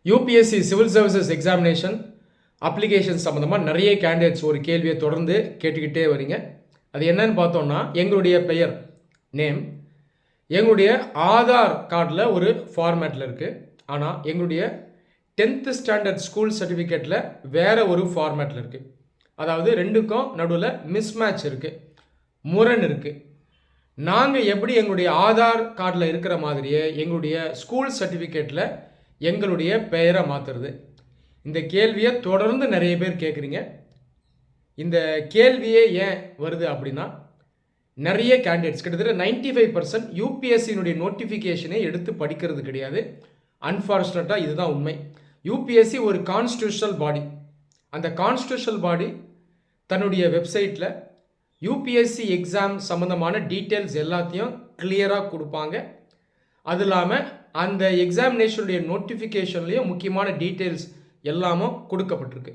UPSC civil services examination application சம்மந்தமாக நிறைய candidates ஒரு கேள்வியை தொடர்ந்து கேட்டுக்கிட்டே வரீங்க. அது என்னன்னு பார்த்தோம்னா, எங்களுடைய பெயர் நேம் எங்களுடைய ஆதார் கார்டில் ஒரு ஃபார்மேட்டில் இருக்குது. ஆனால் எங்களுடைய 10th ஸ்டாண்டர்ட் ஸ்கூல் சர்டிஃபிகேட்டில் வேறு ஒரு ஃபார்மேட்டில் இருக்குது. அதாவது ரெண்டுக்கும் நடுவில் மிஸ்மேட்ச் இருக்குது, முரண் இருக்குது. நாங்கள் எப்படி எங்களுடைய ஆதார் கார்டில் இருக்கிற மாதிரியே எங்களுடைய ஸ்கூல் சர்டிஃபிகேட்டில் எங்களுடைய பெயரை மாற்றுறது? இந்த கேள்வியை தொடர்ந்து நிறைய பேர் கேட்குறீங்க. இந்த கேள்வியே ஏன் வருது அப்படின்னா, நிறைய கேண்டிடேட்ஸ் கிட்டத்தட்ட 95% யூபிஎஸ்சியினுடைய நோட்டிஃபிகேஷனை எடுத்து படிக்கிறது கிடையாது. அன்ஃபார்ச்சுனேட்டாக இதுதான் உண்மை. யூபிஎஸ்சி ஒரு கான்ஸ்டியூஷனல் பாடி. அந்த கான்ஸ்டியூஷனல் பாடி தன்னுடைய வெப்சைட்டில் யூபிஎஸ்சி எக்ஸாம் சம்மந்தமான டீட்டெயில்ஸ் எல்லாத்தையும் கிளியராக கொடுப்பாங்க. அது இல்லாமல் அந்த எக்ஸாமினேஷனுடைய நோட்டிஃபிகேஷன்லேயும் முக்கியமான டீட்டெயில்ஸ் எல்லாமும் கொடுக்கப்பட்டிருக்கு.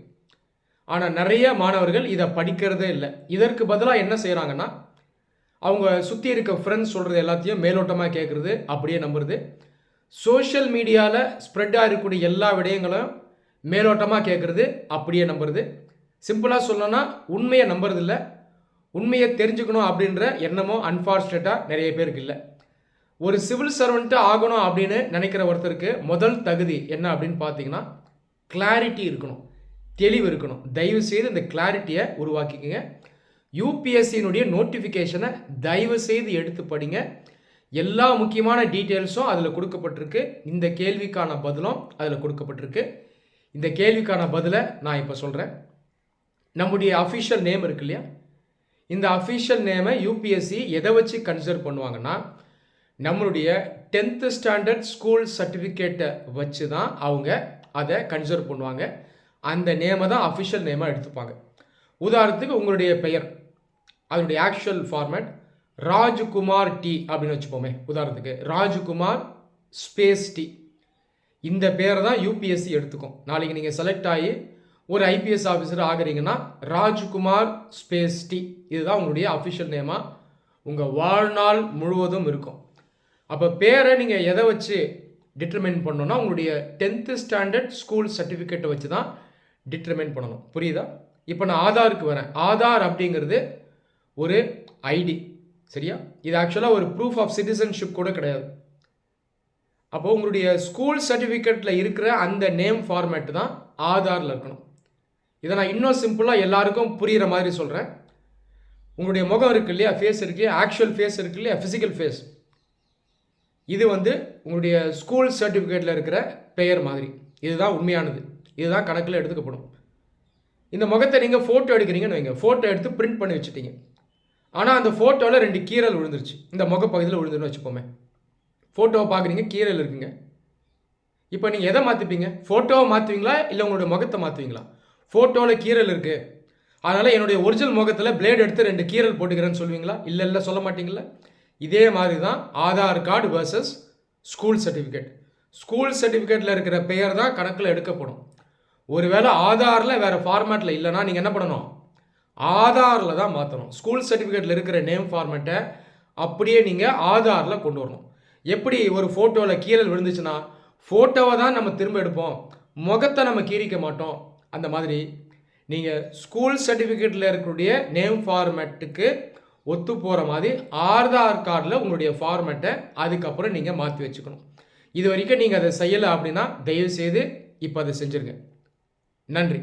ஆனால் நிறைய மாணவர்கள் இதை படிக்கிறதே இல்லை. இதற்கு பதிலாக என்ன செய்கிறாங்கன்னா, அவங்க சுற்றி இருக்க ஃப்ரெண்ட்ஸ் சொல்கிறது எல்லாத்தையும் மேலோட்டமாக கேட்குறது, அப்படியே நம்புறது. சோஷியல் மீடியாவில் ஸ்ப்ரெட்டாக இருக்கக்கூடிய எல்லா விடயங்களும் மேலோட்டமாக கேட்குறது, அப்படியே நம்புறது. சிம்பிளாக சொல்லணும்னா உண்மையை நம்புறதில்லை. உண்மையை தெரிஞ்சுக்கணும் அப்படின்ற எண்ணமும் அன்ஃபார்ச்சுனேட்டாக நிறைய பேருக்கு இல்லை. ஒரு சிவில் சர்வெண்ட்டு ஆகணும் அப்படின்னு நினைக்கிற ஒருத்தருக்கு முதல் தகுதி என்ன அப்படின்னு பார்த்தீங்கன்னா, கிளாரிட்டி இருக்கணும், தெளிவு இருக்கணும். தயவு செய்து இந்த கிளாரிட்டியை உருவாக்கிக்கங்க. யூபிஎஸ்சியினுடைய நோட்டிஃபிகேஷனை தயவு செய்து எடுத்து படிங்க. எல்லா முக்கியமான டீட்டெயில்ஸும் அதில் கொடுக்கப்பட்டிருக்கு. இந்த கேள்விக்கான பதிலும் அதில் கொடுக்கப்பட்டிருக்கு. இந்த கேள்விக்கான பதிலை நான் இப்போ சொல்கிறேன். நம்முடைய அஃபிஷியல் நேம் இருக்கு இல்லையா, இந்த அஃபிஷியல் நேமை யூபிஎஸ்சி எதை வச்சு கன்சிடர் பண்ணுவாங்கன்னா, நம்மளுடைய 10th ஸ்டாண்டர்ட் ஸ்கூல் சர்டிஃபிகேட்டை வச்சு தான் அவங்க அதை கன்சிடர் பண்ணுவாங்க. அந்த நேமை தான் அஃபிஷியல் நேமாக எடுத்துப்பாங்க. உதாரணத்துக்கு உங்களுடைய பெயர், அதனுடைய ஆக்சுவல் ஃபார்மேட் ராஜ்குமார் டி அப்படின்னு வச்சுப்போமே. உதாரணத்துக்கு ராஜ்குமார் ஸ்பேஸ் டி, இந்த பேரை தான் யூபிஎஸ்சி எடுத்துக்கும். நாளைக்கு நீங்கள் செலக்ட் ஆகி ஒரு ஐபிஎஸ் ஆஃபீஸர் ஆகிறீங்கன்னா ராஜ்குமார் ஸ்பேஸ் டி, இதுதான் உங்களுடைய அஃபிஷியல் நேமாக உங்கள் வாழ்நாள் முழுவதும் இருக்கும். அப்போ பேரை நீங்கள் எதை வச்சு டிட்டர்மைன் பண்ணணும்னா, உங்களுடைய 10th ஸ்டாண்டர்ட் ஸ்கூல் சர்டிஃபிகேட்டை வச்சு தான் டிட்டர்மைன் பண்ணணும். புரியுதா? இப்போ நான் ஆதாருக்கு வரேன். ஆதார் அப்படிங்கிறது ஒரு ஐடி, சரியா? இது ஆக்சுவலாக ஒரு ப்ரூஃப் ஆஃப் சிட்டிசன்ஷிப் கூட கிடையாது. அப்போது உங்களுடைய ஸ்கூல் சர்டிஃபிகேட்டில் இருக்கிற அந்த நேம் ஃபார்மேட்டு தான் ஆதாரில் இருக்கணும். இதை நான் இன்னும் சிம்பிளாக எல்லாருக்கும் புரிகிற மாதிரி சொல்கிறேன். உங்களுடைய முகம் இருக்கு இல்லையா, ஃபேஸ் இருக்கு, ஆக்சுவல் ஃபேஸ் இருக்கு இல்லையா, ஃபிசிக்கல் ஃபேஸ், இது உங்களுடைய ஸ்கூல் சர்டிஃபிகேட்டில் இருக்கிற பெயர் மாதிரி. இதுதான் உண்மையானது, இதுதான் கணக்கில் எடுத்துக்கப்படும். இந்த முகத்தை நீங்கள் ஃபோட்டோ எடுக்கிறீங்கன்னு வைங்க, ஃபோட்டோ எடுத்து பிரிண்ட் பண்ணி வச்சுட்டீங்க. ஆனால் அந்த ஃபோட்டோவில் 2 கீரல் விழுந்துருச்சு, இந்த முகப்பகுதியில் விழுந்துருன்னு வச்சுப்போமே. ஃபோட்டோவை பார்க்குறீங்க, கீரல் இருக்குங்க. இப்போ நீங்கள் எதை மாற்றிப்பீங்க? ஃபோட்டோவை மாற்றுவீங்களா இல்லை உங்களுடைய முகத்தை மாற்றுவீங்களா? ஃபோட்டோவில் கீரல் இருக்குது, அதனால் என்னுடைய ஒரிஜினல் முகத்தில் பிளேட் எடுத்து 2 கீரல் போட்டுக்கிறேன்னு சொல்லுவீங்களா? இல்லை சொல்ல மாட்டீங்களா? இதே மாதிரி தான் Aadhaar card versus school certificate. School சர்டிஃபிகேட்டில் இருக்கிற பெயர் தான் கணக்கில் எடுக்கப்படும். ஒருவேளை ஆதாரில் வேறு ஃபார்மேட்டில் இல்லைன்னா நீங்கள் என்ன பண்ணணும்? ஆதாரில் தான் மாற்றணும். ஸ்கூல் சர்டிஃபிகேட்டில் இருக்கிற நேம் ஃபார்மேட்டை அப்படியே நீங்கள் ஆதாரில் கொண்டு வரணும். எப்படி ஒரு ஃபோட்டோவில் கீரல் விழுந்துச்சுன்னா ஃபோட்டோவை தான் நம்ம திரும்ப எடுப்போம், முகத்தை நம்ம கீறிக்க மாட்டோம். அந்த மாதிரி நீங்கள் ஸ்கூல் சர்டிஃபிகேட்டில் இருக்கக்கூடிய நேம் ஃபார்மேட்டுக்கு ஒத்து போகிற மாதிரி ஆதார் கார்டில் உங்களுடைய ஃபார்மேட்டை அதுக்கப்புறம் நீங்கள் மாற்றி வச்சுக்கணும். இது வரைக்கும் நீங்கள் அதை செய்யலை அப்படின்னா தயவுசெய்து இப்போ அதை செஞ்சுருங்க. நன்றி.